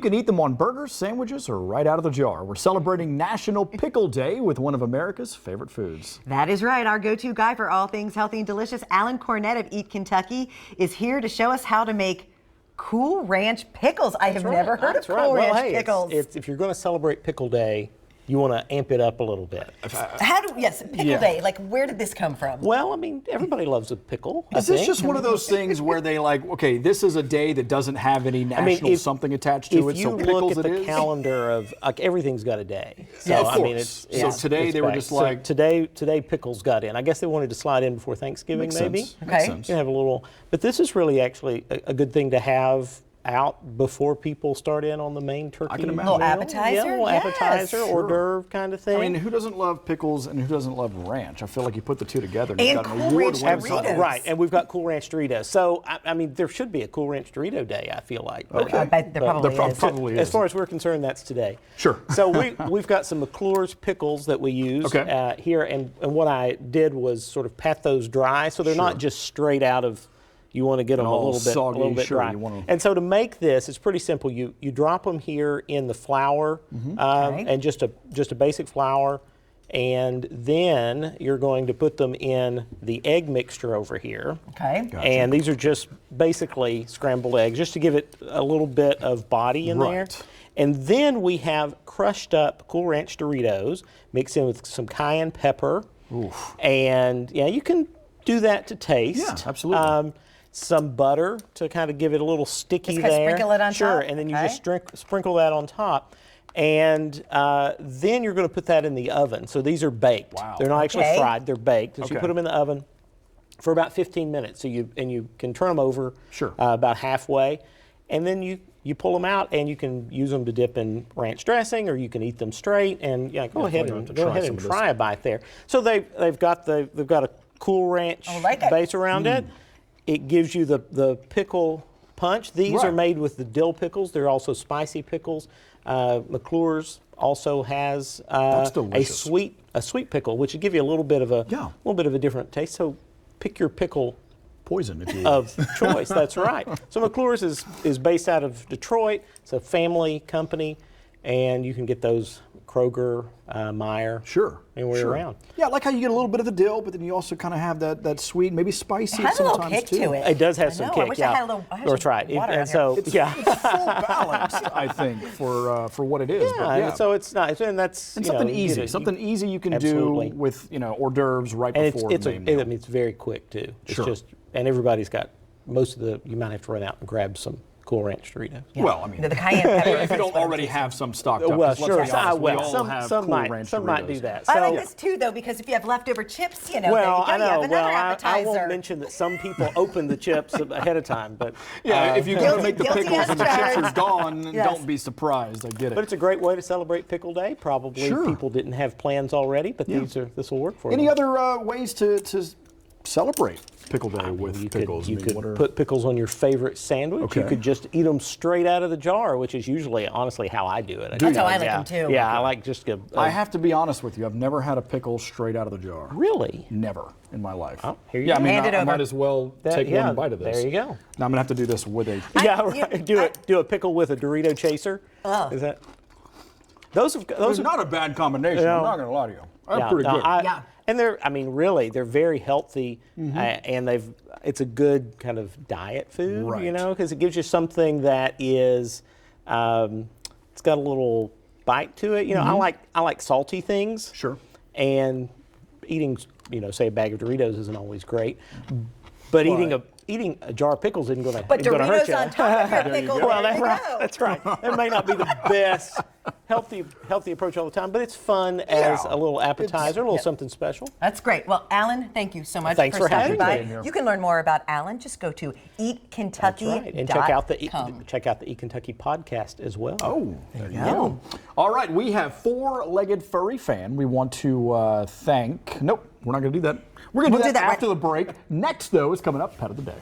can eat them on burgers, sandwiches, or right out of the jar. We're celebrating National Pickle Day with one of America's favorite foods. That is right. Our go-to guy for all things healthy and delicious, Alan Cornett of Eat Kentucky, is here to show us how to make Cool Ranch pickles. I have never heard of Cool Ranch pickles. If you're going to celebrate Pickle Day, you want to amp it up a little bit. Pickle Day, like where did this come from? Well, I mean, everybody loves a pickle. Is this just one of those things where they okay, this is a day that doesn't have any national something attached to it, so pickles it is? If you look at the calendar of, everything's got a day. So, yeah, of course. I mean, so today they were just like... So today pickles got in. I guess they wanted to slide in before Thanksgiving, maybe. Sense. Okay. Makes sense. You can have a little, but this is really actually a good thing to have out before people start in on the main turkey. I can imagine. A little appetizer? Yeah, a little appetizer, hors d'oeuvre kind of thing. I mean, who doesn't love pickles and who doesn't love ranch? I feel like you put the two together and, and you've got an Cool Ranch award-winning. Right, and we've got Cool Ranch Doritos. So, I mean, there should be a Cool Ranch Dorito Day, I feel like. Okay. I bet there probably is. As far as we're concerned, that's today. Sure. So we've got some McClure's pickles that we use here, and what I did was sort of pat those dry, so they're not just straight out of. You want to get them a little bit dry. And so to make this, it's pretty simple. You drop them here in the flour, and just a basic flour, and then you're going to put them in the egg mixture over here. Okay. Gotcha. And these are just basically scrambled eggs, just to give it a little bit of body in there. And then we have crushed up Cool Ranch Doritos, mixed in with some cayenne pepper. Oof. And yeah, you can do that to taste. Yeah, absolutely. Some butter to kind of give it a little sticky just there. Sprinkle it on top. Sure, and then you just sprinkle that on top. And then you're going to put that in the oven. So these are baked. Wow. They're not actually fried, they're baked. So you put them in the oven for about 15 minutes. So you can turn them over about halfway. And then you pull them out and you can use them to dip in ranch dressing, or you can eat them straight. And go ahead and try a bite there. So they've got a Cool Ranch base around it. It gives you the pickle punch. These are made with the dill pickles. They're also spicy pickles. McClure's also has a sweet pickle, which will give you a little bit of a different taste. So pick your pickle poison if you of choice. That's right. So McClure's is based out of Detroit. It's a family company, and you can get those Kroger, Meyer, anywhere around. Yeah, I like how you get a little bit of the dill, but then you also kind of have that sweet, maybe spicy sometimes too. It has a little kick to it. It does have some kick. I wish I had a little. That's right. It's full balance, I think, for what it is. Yeah, so it's nice, and that's something easy. Something easy you can do with hors d'oeuvres right before the main meal. It's very quick too. It's just, and everybody's got most of the. You might have to run out and grab some Cool Ranch Doritos. Yeah. Well, I mean, the cayenne pepper. If you don't already have some stocked up, well, sure. Some might do that. I like this too, though, because if you have leftover chips, you have another appetizer. I won't mention that some people open the chips ahead of time, but if you're going to make the pickles and the chips are gone, don't be surprised. I get it. But it's a great way to celebrate Pickle Day. Probably people didn't have plans already, but this will work for them. Any other ways to celebrate Pickle Day with pickles? You could put pickles on your favorite sandwich. You could just eat them straight out of the jar, which is usually, honestly, how I do it. That's how I like them too. Yeah, I like just. I have to be honest with you. I've never had a pickle straight out of the jar. Really? Never in my life. Oh, here you go. I mean, I might as well take one bite of this. There you go. Now I'm gonna have to do this with a. Do a pickle with a Dorito chaser. Is that? Those are not a bad combination. I'm not gonna lie to you. They're pretty good. And they're very healthy, and it's a good kind of diet food, because it gives you something that is, it's got a little bite to it. I like salty things. Sure. And eating, say a bag of Doritos isn't always great, but eating a jar of pickles isn't going to hurt you. But Doritos on top of your pickle. Well, that's right. It may not be the best healthy approach all the time, but it's fun as a little appetizer, a little something special. That's great. Well, Alan, thank you so much for stopping by. me. You can learn more about Alan. Just go to eatkentucky.com. That's right. And check out the Eat Kentucky podcast as well. Oh, there you go. All right, we have four-legged furry fan. We want to thank. Nope, we're not going to do that. We're going to do that after the break. Next, though, is coming up, Pet of the Day.